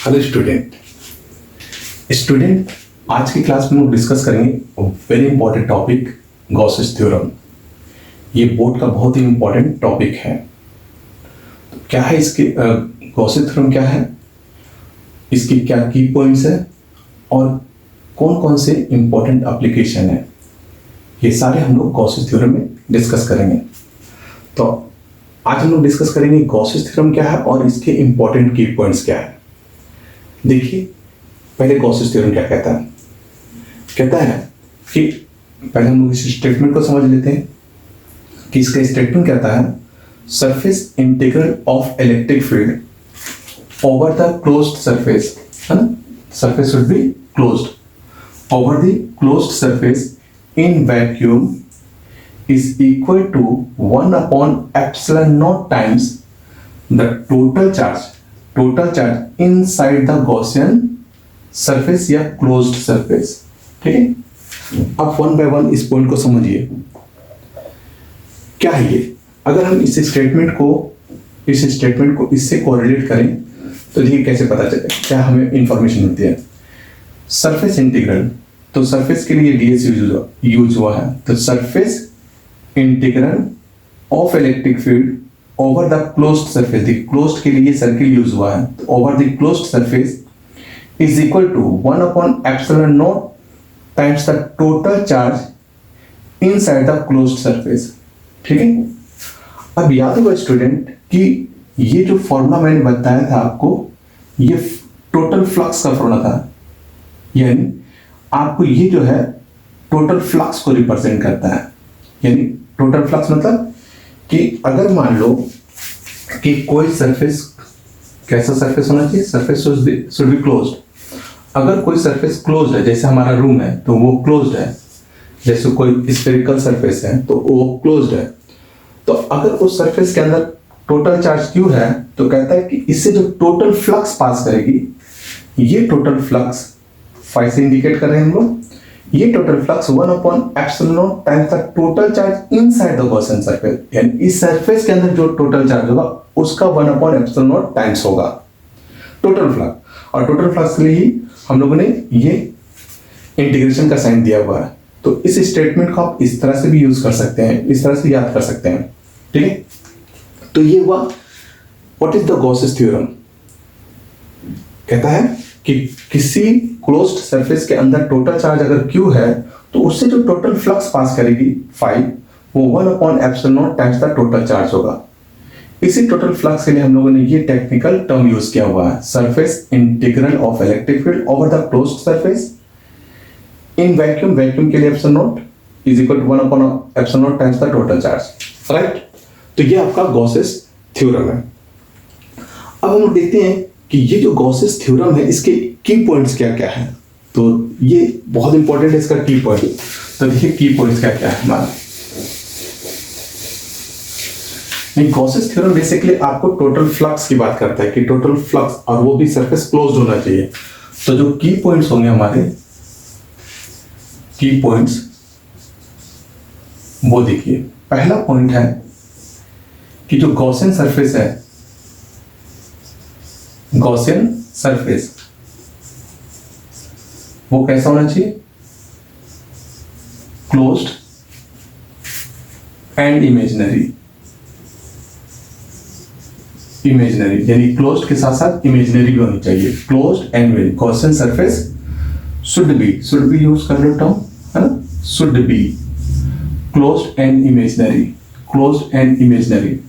Hello student आज की class में हम डिस्कस करेंगे very important topic Gauss's theorem. ये बोर्ड का बहुत ही इंपॉर्टेंट टॉपिक है। तो क्या है इसके गॉसेस थ्योरम क्या है, इसकी क्या की पॉइंट्स है और कौन कौन से इंपॉर्टेंट एप्लीकेशन है, ये सारे हम लोग गॉसेस थ्योरम में डिस्कस करेंगे। तो आज हम लोग डिस्कस करेंगे गॉसेस थ्योरम क्या है और इसके इंपॉर्टेंट की पॉइंट्स क्या है। देखिए पहले गॉसेस थ्योरम क्या कहता है कि पहले हम लोग इस स्टेटमेंट को समझ लेते हैं कि इसका स्टेटमेंट कहता है surface integral of electric field over the closed surface, है ना, surface should be closed over the closed surface in vacuum is equal to 1 upon epsilon naught times the total charge inside the Gaussian surface या closed surface। ठीक है, अब one by one इस point को समझिए। क्या है ये? अगर हम इस स्टेटमेंट को इससे कोरिलेट करें तो देखिए कैसे पता चले, क्या हमें इंफॉर्मेशन मिलती है। सरफेस इंटीग्रल, तो सरफेस के लिए डीएस यूज हुआ है, तो surface integral of electric field over the closed surface, closed के लिए सर्किल यूज हुआ है, तो over the closed surface is equal to 1 upon epsilon naught times the total charge inside the closed surface. ठीक है, अब याद होगा स्टूडेंट कि ये जो फॉर्मूला मैंने बताया था आपको, ये टोटल फ्लक्स का फॉर्मूला था, यानी आपको ये जो है टोटल फ्लक्स को रिप्रेजेंट करता है। यानी टोटल फ्लक्स मतलब कि अगर मान लो कि कोई सरफेस, कैसा सरफेस होना चाहिए, सरफेस शुड बी क्लोज्ड। अगर कोई सरफेस क्लोज्ड है, जैसे हमारा रूम है तो वो क्लोज्ड है, जैसे कोई स्फेरिकल सरफेस है तो वो क्लोज्ड है, तो अगर उस सरफेस के अंदर टोटल चार्ज क्यू है तो कहता है कि इससे जो टोटल फ्लक्स पास करेगी, ये टोटल फ्लक्स फाई से इंडिकेट कर रहे हैं हम लोग, ये total flux 1 upon epsilon naught times the total charge inside the Gaussian surface, यानी इस सरफेस के अंदर जो टोटल चार्ज होगा उसका 1 अपॉन एप्सिलॉन नॉट टाइम्स होगा टोटल फ्लक्स। और टोटल फ्लक्स के लिए ही हम लोगों ने ये इंटीग्रेशन का साइन दिया हुआ है। तो इस स्टेटमेंट को आप इस तरह से भी यूज कर सकते हैं, इस तरह से याद कर सकते हैं। ठीक है, तो ये हुआ what is the Gauss's theorem. कहता है कि किसी क्लोज्ड सरफेस के अंदर टोटल चार्ज अगर Q है तो उससे जो टोटल फ्लक्स पास करेगी फाई, वो 1 upon epsilon naught times the total charge होगा। इसी टोटल फ्लक्स के लिए हम लोगों ने ये टेक्निकल टर्म यूज किया हुआ है, surface integral of electric field over the closed surface in vacuum, vacuum के लिए epsilon naught is equal to 1 upon epsilon naught times the total charge. Right, तो ये आपका गॉसेस थ्योरम है। अब हम लोग देखते हैं कि ये जो गॉसेस थ्योरम है इसके की पॉइंट्स क्या क्या है। तो ये बहुत इंपॉर्टेंट है इसका की पॉइंट। तो देखिए की पॉइंट्स क्या क्या है हमारा। गॉसेस थ्योरम बेसिकली आपको टोटल फ्लक्स की बात करता है कि टोटल फ्लक्स, और वो भी सरफेस क्लोज्ड होना चाहिए। तो जो की पॉइंट्स होंगे हमारे, की पॉइंट्स वो देखिए, पहला पॉइंट है कि जो गॉसियन सरफेस है, गॉसियन सरफेस वो कैसा होना चाहिए, क्लोज्ड एंड इमेजिनरी, यानी क्लोज्ड के साथ साथ इमेजिनरी भी होनी चाहिए। Closed end imaginary, Gaussian surface should be use कर लो टर्म, है ना, should be closed end imaginary,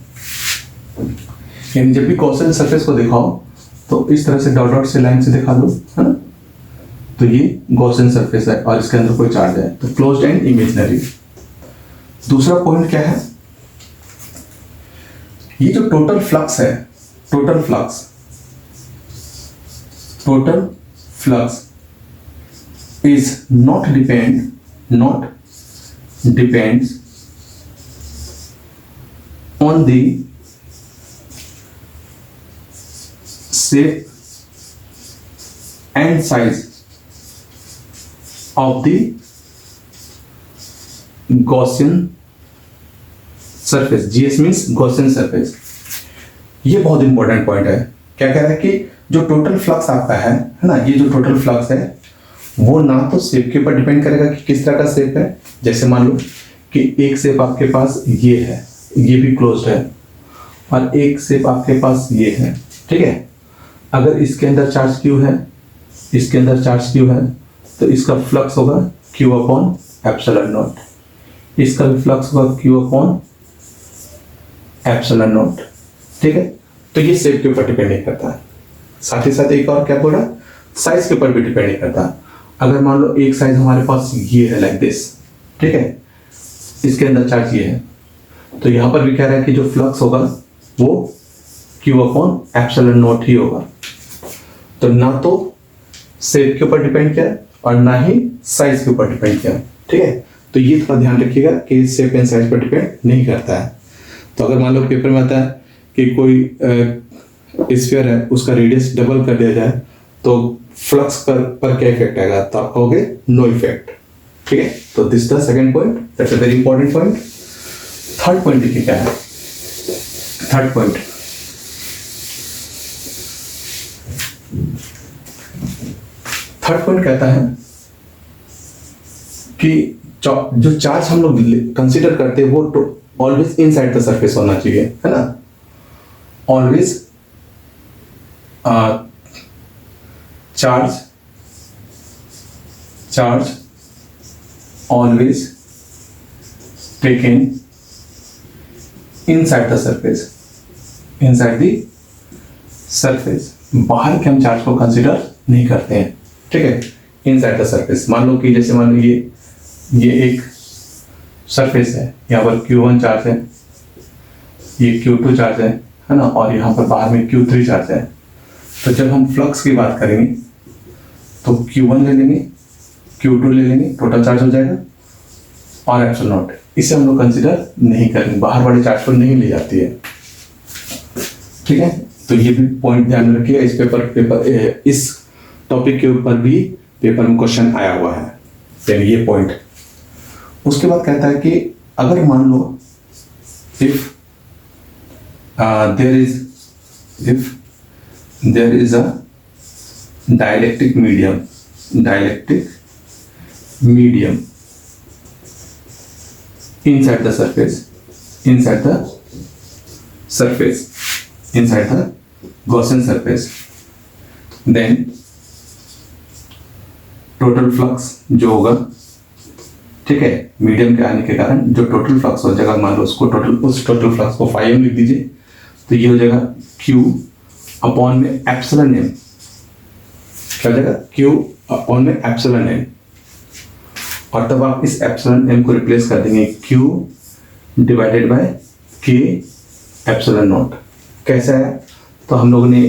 यानी जब भी गॉसियन सरफेस को दिखाओ तो इस तरह से डॉट डॉट से लाइन से दिखा दो, है ना, तो ये गॉसियन सरफेस है और इसके अंदर कोई चार्ज है, तो क्लोज्ड एंड इमेजिनरी। दूसरा पॉइंट क्या है, ये जो टोटल फ्लक्स है, total flux is not depends on the shape and size of the Gaussian surface। GS means Gaussian surface। ये बहुत इंपॉर्टेंट पॉइंट है। क्या कह रहा है कि जो टोटल फ्लक्स आपका है ना, ये जो टोटल फ्लक्स है वो ना तो शेप के ऊपर डिपेंड करेगा कि किस तरह का शेप है। जैसे मान लो कि एक शेप आपके पास ये है, ये भी क्लोज्ड है, और एक शेप आपके पास ये है, ठीक है। अगर इसके अंदर चार्ज क्यू है, इसके अंदर चार्ज क्यू है, तो इसका फ्लक्स होगा क्यू अपॉन एप्सिलॉन नॉट, इसका भी फ्लक्स होगा क्यू अपॉन एप्सिलॉन नॉट, ठीक है। तो ये शेप के ऊपर डिपेंड नहीं करता है। साथ ही साथ एक और क्या बोला, साइज के ऊपर भी डिपेंड नहीं करता। अगर मान लो एक साइज हमारे पास ये है लाइक दिस, ठीक है, इसके अंदर चार्ज ये है, तो यहां पर भी कह रहा है कि जो फ्लक्स होगा वो क्यू अपॉन एप्सिलॉन नॉट ही होगा। तो ना तो शेप के ऊपर डिपेंड किया और ना ही साइज के ऊपर डिपेंड किया, ठीक है। तो ये थोड़ा ध्यान रखिएगा कि शेप एंड साइज पर डिपेंड नहीं करता है। तो अगर मान लो पेपर में आता है कि कोई स्फीयर है, उसका रेडियस डबल कर दिया जाए तो फ्लक्स पर क्या इफेक्ट आएगा, तो आप कहोगे नो इफेक्ट, ठीक है। तो this the second point, that's a very important point. Third point देखिए क्या है। थर्ड पॉइंट, कहता है कि जो चार्ज हम लोग कंसीडर करते हैं वो ऑलवेज इनसाइड द सरफेस होना चाहिए, है ना। Always charge always taken inside the surface, inside the surface. बाहर के हम चार्ज को कंसीडर नहीं करते हैं, ठीक है, इनसाइड द सरफेस। मान लो कि जैसे मान लो ये एक सरफेस है, यहाँ पर Q1 चार्ज है, ये Q2 चार्ज है ना, और यहाँ पर बाहर में Q3 चार्ज है। तो जब हम फ्लक्स की बात करेंगे तो Q1 ले लेंगे, Q2 ले लेंगे, टोटल चार्ज हो जाएगा, और एप्सिलॉन नॉट इसे हम लोग कंसीडर नहीं करेंगे, बाहर वाले चार्ज को नहीं ले जाती है, ठीक है। तो ये भी पॉइंट ध्यान में रखिएगा। इस टॉपिक के ऊपर भी पेपर में क्वेश्चन आया हुआ है, यानी ये पॉइंट। उसके बाद कहता है कि अगर मान लो if there is a dielectric medium inside the Gaussian surface, then total flux जो होगा, ठीक है, मीडियम के आने के कारण जो टोटल फ्लक्स हो जाएगा, मान लो उस टोटल फ्लक्स को फाइव लिख दीजिए, तो ये हो जाएगा Q अपॉन में एप्सिलॉन m, क्या हो जाएगा Q अपॉन में एप्सिलॉन m, और तब आप इस एप्सिलॉन m को रिप्लेस कर देंगे Q divided by K epsilon not. कैसा है, तो हम लोगों ने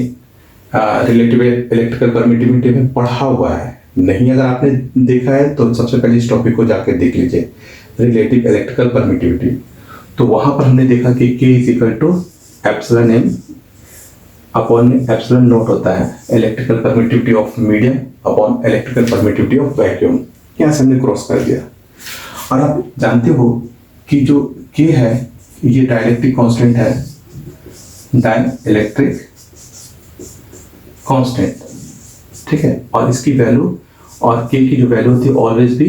रिलेटिव इलेक्ट्रिकल परमिटिविटी में पढ़ा हुआ है, नहीं अगर आपने देखा है तो सबसे पहले इस टॉपिक को जाकर देख लीजिए, रिलेटिव इलेक्ट्रिकल परमिटिविटी। तो वहां पर हमने देखा कि K is equal to epsilon m upon epsilon naught होता है electrical permittivity of medium upon electrical permittivity of vacuum. यहाँ से हमने क्रॉस कर दिया। और आप जानते हो कि जो K है ये डाइलेक्ट्रिक कांस्टेंट है, डाइलेक्ट्रिक कांस्टेंट, ठीक है, और इसकी वैल्यू और K की जो वैल्यू होती है ऑलवेज भी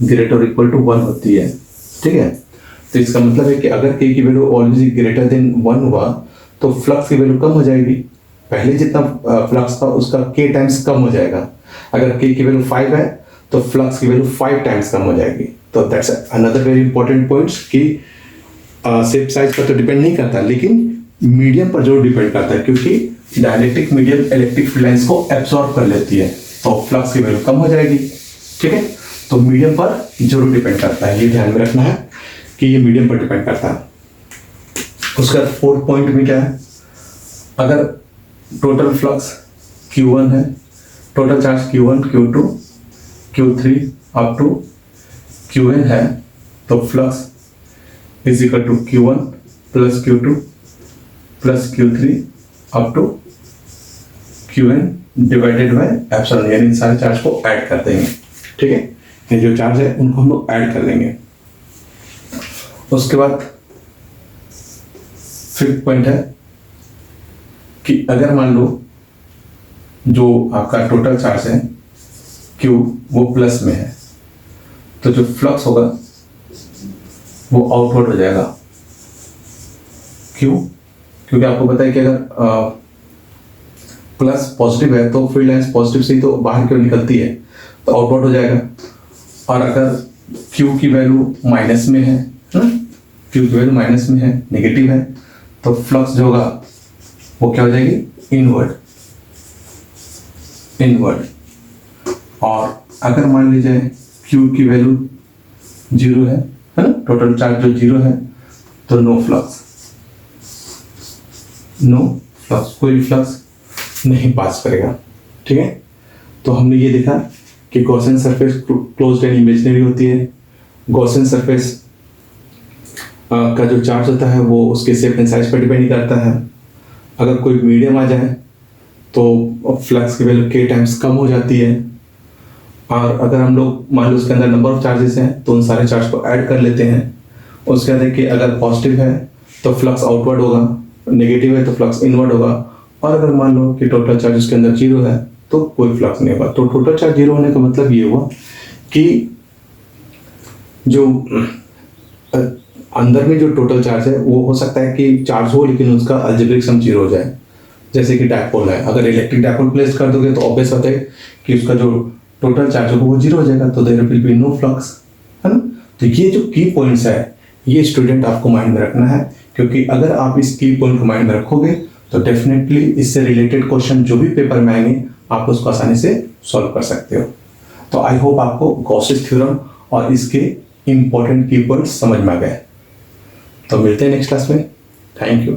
ग्रेटर और इक्वल टू 1 होती है, ठीक है। तो इसका मतलब है कि अगर K की वैल्यू ऑलवेज ग्रेटर देन 1 हुआ तो फ्लक्स की वैल्यू कम हो जाएगी, पहले जितना फ्लक्स था उसका K टाइम्स कम हो जाएगा। अगर K की वैल्यू 5 है तो फ्लक्स की वैल्यू 5 टाइम्स कम हो जाएगी। तो that's another very important points कि शेप साइज पर तो डिपेंड नहीं करता, लेकिन मीडियम पर जरूर डिपेंड करता है, क्योंकि dielectric medium electric field lines को एब्सॉर्ब कर लेती है, तो फ्लक्स की वैल्यू कम हो जाएगी, ठीक है। तो मीडियम पर जरूर डिपेंड करता है, ये ध्यान में रखना है कि ये मीडियम पर डिपेंड करता है। उसका फोर्थ पॉइंट में क्या है, अगर टोटल फ्लक्स Q1 है, total charge Q1, Q2, Q3 up to Qn है, तो flux is equal to Q1 plus Q2 plus Q3 up to Qn divided by epsilon, यानी इन सारे चार्ज को ऐड कर देंगे, ठीक है। ये जो चार्ज है उनको हम लोग ऐड कर देंगे। उसके बाद फिफ्थ पॉइंट है कि अगर मान लो जो आपका टोटल चार्ज है Q वो प्लस में है, तो जो फ्लक्स होगा वो आउटवर्ड हो जाएगा। क्यों? क्योंकि आपको पता है कि अगर प्लस पॉजिटिव है तो फील्ड लाइंस पॉजिटिव से ही तो बाहर की ओर निकलती है, तो आउटवर्ड हो जाएगा। और अगर Q की वैल्यू माइनस में है, Q की वैल्यू माइनस में है, नेगेटिव है, तो फ्लक्स जो होगा वो क्या हो जाएगी? इनवर्ड। और अगर मान लीजिए Q की वैल्यू 0 है ना, टोटल चार्ज जो 0 है, तो नो फ्लक्स, कोई फ्लक्स नहीं पास करेगा। ठीक है, तो हमने ये देखा कि Gaussian surface closed end imaginary होती है। गॉसियन सरफेस का जो चार्ज होता है वो उसके शेप एंड साइज पर डिपेंड करता है। अगर कोई मीडियम आ जाए तो फ्लक्स की वैल्यू k टाइम्स कम हो जाती है। और अगर हम लोग मान लो उसके अंदर नंबर ऑफ चार्जेस हैं तो उन सारे चार्ज को ऐड कर लेते हैं। उसके बाद कि अगर पॉजिटिव है तो फ्लक्स आउटवर्ड होगा, नेगेटिव है तो फ्लक्स इनवर्ड होगा। और अगर मान लो कि टोटल चार्ज उसके अंदर 0 है तो कोई फ्लक्स नहीं होगा। तो टोटल चार्ज 0 होने का मतलब ये हुआ कि जो अंदर में जो टोटल चार्ज है वो हो सकता है कि चार्ज हो लेकिन उसका अलजेब्रिक सम 0 हो जाए। जैसे कि डायपोल है, अगर इलेक्ट्रिक डायपोल प्लेस कर दोगे तो ऑब्वियस होता है कि उसका जो टोटल चार्ज होगा वो 0 हो जाएगा, तो there will be no flux, है ना। तो ये जो की पॉइंट्स है ये स्टूडेंट आपको माइंड में रखना है, क्योंकि अगर आप इस की पॉइंट को माइंड में रखोगे तो डेफिनेटली इससे रिलेटेड क्वेश्चन जो भी पेपर में आएंगे आप उसको आसानी से सॉल्व कर सकते हो। तो आई होप आपको गॉसेस थ्योरम और इसके इंपॉर्टेंट की पॉइंट्स समझ में आ गए। तो मिलते हैं नेक्स्ट क्लास में। Thank you.